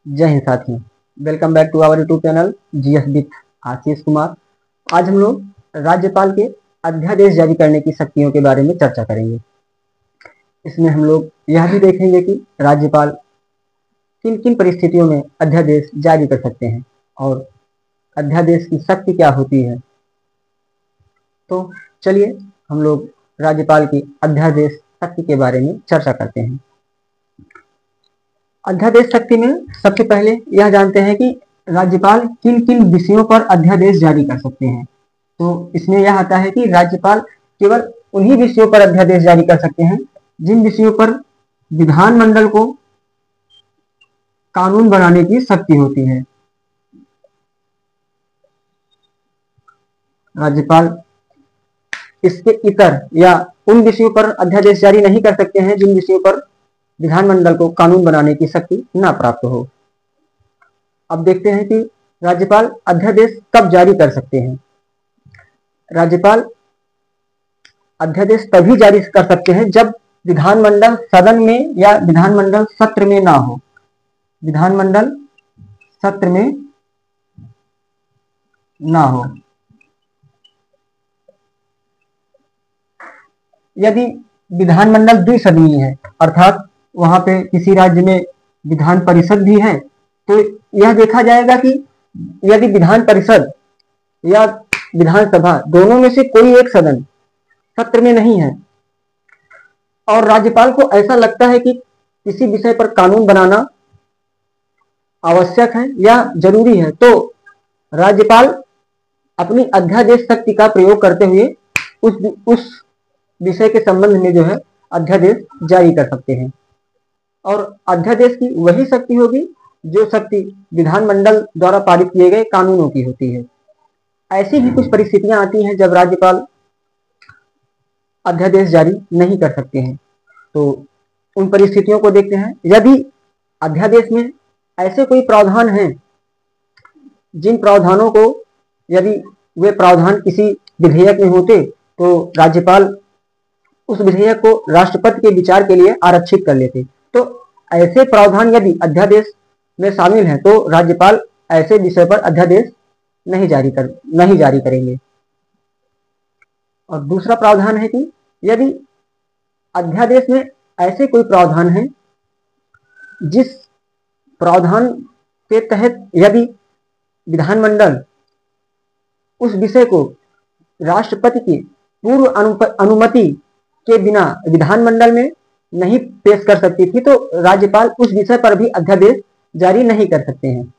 जय हिंद साथियों, welcome back to our YouTube channel GS with Ashish Kumar. आज हम लोग राज्यपाल के अध्यादेश जारी करने की शक्तियों के बारे में चर्चा करेंगे। इसमें हम लोग यह भी देखेंगे कि राज्यपाल किन किन परिस्थितियों में अध्यादेश जारी कर सकते हैं और अध्यादेश की शक्ति क्या होती है। तो चलिए हम लोग राज्यपाल की अध्यादेश शक्ति के बारे में चर्चा करते हैं। अध्यादेश शक्ति में सबसे पहले यह जानते हैं कि राज्यपाल किन किन विषयों पर अध्यादेश जारी कर सकते हैं। तो इसमें यह आता है कि राज्यपाल केवल उन्हीं विषयों पर अध्यादेश जारी कर सकते हैं जिन विषयों पर विधानमंडल को कानून बनाने की शक्ति होती है। राज्यपाल इसके इतर या उन विषयों पर अध्यादेश जारी नहीं कर सकते हैं जिन विषयों पर विधानमंडल को कानून बनाने की शक्ति ना प्राप्त हो। अब देखते हैं कि राज्यपाल अध्यादेश कब जारी कर सकते हैं। राज्यपाल अध्यादेश तभी जारी कर सकते हैं जब विधानमंडल सदन में या विधानमंडल सत्र में ना हो। विधानमंडल सत्र में ना हो। यदि विधानमंडल द्विसदनीय है, अर्थात वहां पे किसी राज्य में विधान परिषद भी है, तो यह देखा जाएगा कि यदि विधान परिषद या विधानसभा दोनों में से कोई एक सदन सत्र में नहीं है और राज्यपाल को ऐसा लगता है कि किसी विषय पर कानून बनाना आवश्यक है या जरूरी है, तो राज्यपाल अपनी अध्यादेश शक्ति का प्रयोग करते हुए उस विषय के संबंध में जो है अध्यादेश जारी कर सकते हैं। और अध्यादेश की वही शक्ति होगी जो शक्ति विधानमंडल द्वारा पारित किए गए कानूनों की होती है। ऐसी भी कुछ परिस्थितियां आती हैं जब राज्यपाल अध्यादेश जारी नहीं कर सकते हैं। तो उन परिस्थितियों को देखते हैं। यदि अध्यादेश में ऐसे कोई प्रावधान हैं जिन प्रावधानों को यदि वे प्रावधान किसी विधेयक में होते तो राज्यपाल उस विधेयक को राष्ट्रपति के विचार के लिए आरक्षित कर लेते। तो ऐसे प्रावधान यदि अध्यादेश में शामिल हैं तो राज्यपाल ऐसे विषय पर अध्यादेश नहीं जारी करेंगे। और दूसरा प्रावधान है कि यदि अध्यादेश में ऐसे कोई प्रावधान है जिस प्रावधान के तहत यदि विधानमंडल उस विषय को राष्ट्रपति की पूर्व अनुमति के बिना विधानमंडल में नहीं पेश कर सकती थी, तो राज्यपाल उस विषय पर भी अध्यादेश जारी नहीं कर सकते हैं,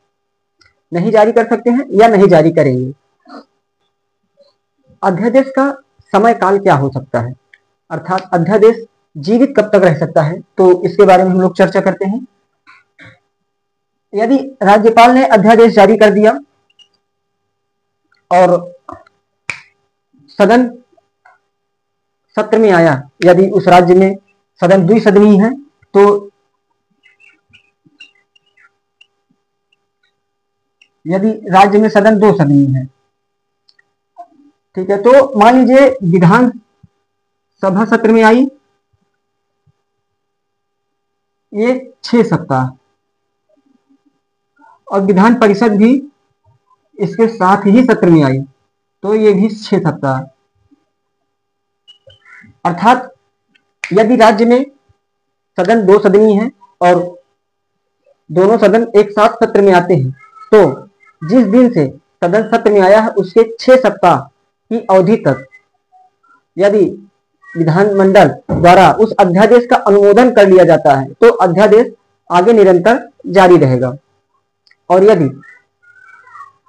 नहीं जारी कर सकते हैं या नहीं जारी करेंगे। अध्यादेश का समय काल क्या हो सकता है, अर्थात अध्यादेश जीवित कब तक रह सकता है, तो इसके बारे में हम लोग चर्चा करते हैं। यदि राज्यपाल ने अध्यादेश जारी कर दिया और सदन सत्र में आया, यदि उस राज्य में सदन द्विसदनीय है, तो यदि राज्य में सदन दो सदनीय है, ठीक है, तो मान लीजिए विधान सभा सत्र में आई ये 6 सप्ताह और विधान परिषद भी इसके साथ ही सत्र में आई तो ये भी 6 सप्ताह। अर्थात यदि राज्य में सदन दो सदनीय है और दोनों सदन एक साथ सत्र में आते हैं, तो जिस दिन से सदन सत्र में आया है उसके 6 सप्ताह की अवधि तक यदि विधानमंडल द्वारा उस अध्यादेश का अनुमोदन कर लिया जाता है तो अध्यादेश आगे निरंतर जारी रहेगा। और यदि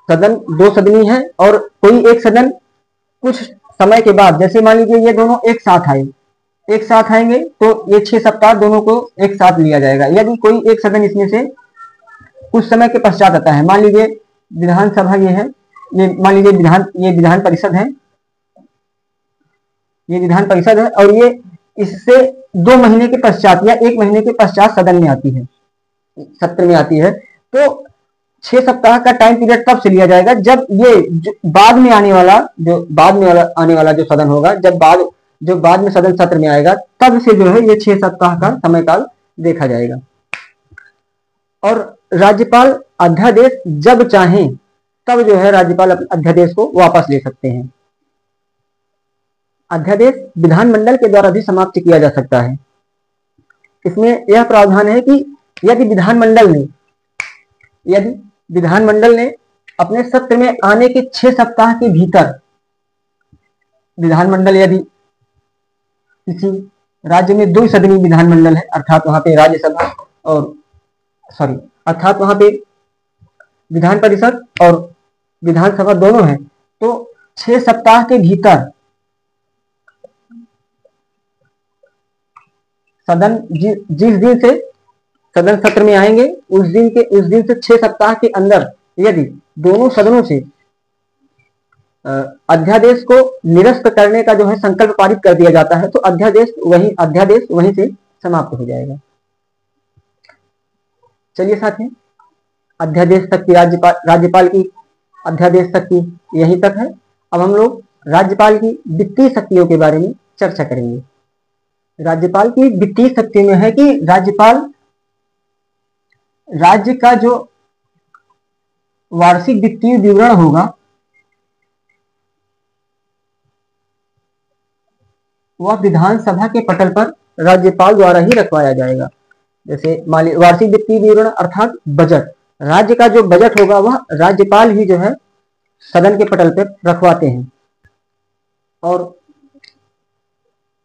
सदन दो सदनीय है और कोई एक सदन कुछ समय के बाद, जैसे मान लीजिए ये दोनों एक साथ आएंगे तो ये 6 सप्ताह दोनों को एक साथ लिया जाएगा। यदि कोई एक सदन इसमें से कुछ समय के पश्चात आता है, मान लीजिए विधानसभा ये है, ये मान लीजिए विधान परिषद है, ये विधान परिषद है और ये इससे 2 महीने के पश्चात या 1 महीने के पश्चात सदन में आती है, सत्र में आती है, तो 6 सप्ताह का टाइम पीरियड कब से लिया जाएगा, जब ये बाद में आने वाला जो सदन होगा, जो बाद में सदन सत्र में आएगा, तब से जो है ये 6 सप्ताह का समय काल देखा जाएगा। और राज्यपाल अध्यादेश जब चाहें तब जो है राज्यपाल अध्यादेश को वापस ले सकते हैं। अध्यादेश विधानमंडल के द्वारा भी समाप्त किया जा सकता है। इसमें यह प्रावधान है कि यदि विधानमंडल ने अपने सत्र में आने के 6 सप्ताह के भीतर, विधानमंडल यदि किसी राज्य में 2 सदनी विधानमंडल है, अर्थात वहां पे राज्यसभा और अर्थात वहां पे विधान परिषद और विधानसभा दोनों है, तो 6 सप्ताह के भीतर सदन जिस दिन से सदन सत्र में आएंगे उस दिन से 6 सप्ताह के अंदर यदि दोनों सदनों से अध्यादेश को निरस्त करने का जो है संकल्प पारित कर दिया जाता है, तो अध्यादेश वहीं से समाप्त हो जाएगा। चलिए साथियों, अध्यादेश तक की राज्यपाल की अध्यादेश तक की यहीं तक है। अब हम लोग राज्यपाल की वित्तीय शक्तियों के बारे में चर्चा करेंगे। राज्यपाल की वित्तीय शक्ति में है कि राज्यपाल राज्य का जो वार्षिक वित्तीय विवरण होगा वह विधानसभा के पटल पर राज्यपाल द्वारा ही रखवाया जाएगा। जैसे वार्षिक वित्तीय विवरण अर्थात बजट, राज्य का जो बजट होगा वह राज्यपाल ही जो है सदन के पटल पर रखवाते हैं। और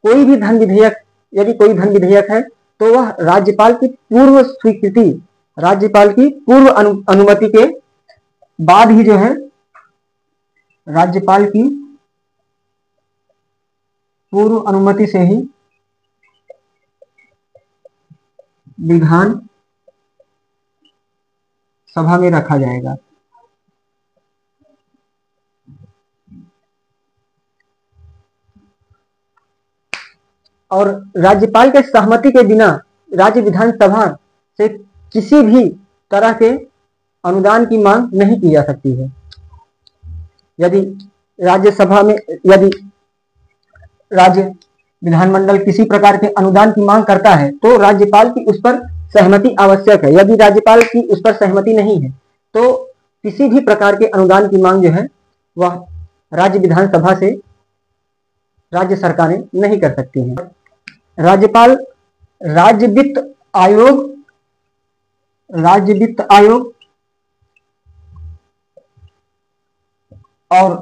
कोई भी धन विधेयक, यदि कोई धन विधेयक है तो वह राज्यपाल की पूर्व स्वीकृति, राज्यपाल की पूर्व अनुमति के बाद ही जो है राज्यपाल की पूर्व अनुमति से ही विधान सभा में रखा जाएगा। और राज्यपाल के सहमति के बिना राज्य विधानसभा से किसी भी तरह के अनुदान की मांग नहीं की जा सकती है। यदि राज्यसभा में राज्य विधानमंडल किसी प्रकार के अनुदान की मांग करता है तो राज्यपाल की उस पर सहमति आवश्यक है। यदि राज्यपाल की उस पर सहमति नहीं है तो किसी भी प्रकार के अनुदान की मांग जो है वह राज्य विधानसभा से राज्य सरकारें नहीं कर सकती हैं। राज्यपाल राज्य वित्त आयोग और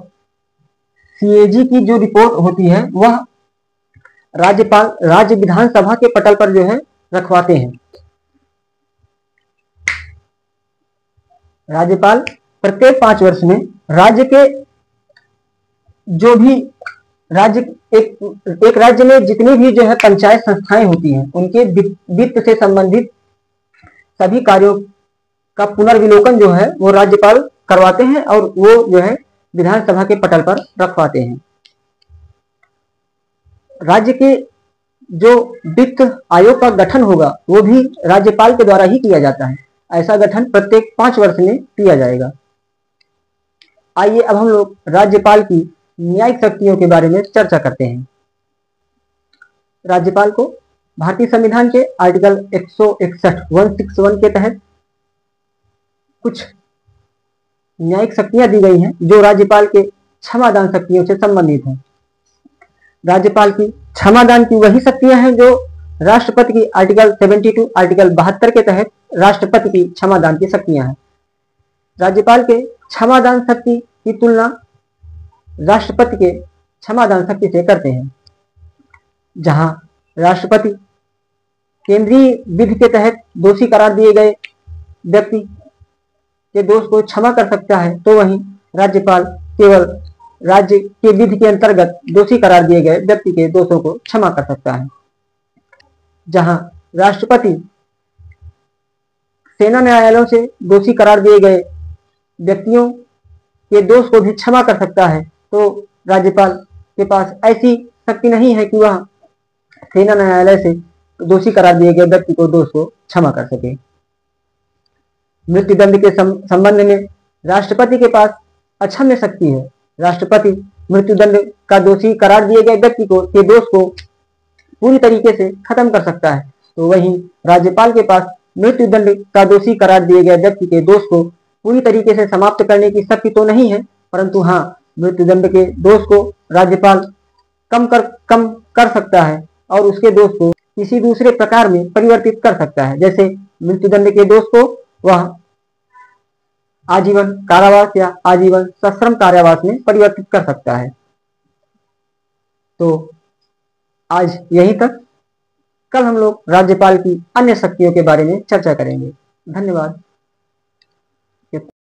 सीएजी की जो रिपोर्ट होती है वह राज्यपाल राज्य विधानसभा के पटल पर जो है रखवाते हैं। राज्यपाल प्रत्येक 5 वर्ष में राज्य के जो भी एक राज्य में जितनी भी जो है पंचायत संस्थाएं होती हैं उनके वित्त से संबंधित सभी कार्यों का पुनर्विलोकन जो है वो राज्यपाल करवाते हैं और वो जो है विधानसभा के पटल पर रखवाते हैं। राज्य के जो वित्त आयोग का गठन होगा वो भी राज्यपाल के द्वारा ही किया जाता है। ऐसा गठन प्रत्येक 5 वर्ष में किया जाएगा। आइए अब हम लोग राज्यपाल की न्यायिक शक्तियों के बारे में चर्चा करते हैं। राज्यपाल को भारतीय संविधान के आर्टिकल 161 के तहत कुछ न्यायिक शक्तियां दी गई हैं जो राज्यपाल के क्षमादान शक्तियों से संबंधित हैं। राज्यपाल की क्षमादान की वही शक्तियां हैं जो राष्ट्रपति की आर्टिकल 72 आर्टिकल 72 के तहत राष्ट्रपति की क्षमादान की शक्तियां हैं। राज्यपाल के क्षमादान शक्ति की तुलना राष्ट्रपति के क्षमादान शक्ति से करते हैं। जहां राष्ट्रपति केंद्रीय विधि के तहत दोषी करार दिए गए व्यक्ति के दोष को क्षमा कर सकता है तो वहीं राज्यपाल केवल राज्य के विधि के अंतर्गत दोषी करार दिए गए व्यक्ति के दोषों को क्षमा कर सकता है। जहां राष्ट्रपति सेना न्यायालयों से दोषी करार दिए गए व्यक्तियों के दोष को भी क्षमा कर सकता है तो राज्यपाल के पास ऐसी शक्ति नहीं है कि वह सेना न्यायालय से दोषी करार दिए गए व्यक्ति को दोष को क्षमा कर सके। मृत्युदंड के संबंध में राष्ट्रपति के पास अक्षम्य शक्ति है। राष्ट्रपति मृत्युदंड का दोषी करार दिए गए व्यक्ति के दोष को पूरी तरीके से खत्म कर सकता है तो वहीं राज्यपाल के पास मृत्यु दंड का दोषी करार दिए गए व्यक्ति के दोष को पूरी तरीके से समाप्त करने की शक्ति तो नहीं है, परंतु हाँ, मृत्यु दंड के दोष को राज्यपाल कम कर सकता है और उसके दोष को किसी दूसरे प्रकार में परिवर्तित कर सकता है। जैसे मृत्यु दंड के दोष को वह आजीवन कारावास या आजीवन सश्रम कारावास में परिवर्तित कर सकता है। तो आज यहीं तक। कल हम लोग राज्यपाल की अन्य शक्तियों के बारे में चर्चा करेंगे। धन्यवाद।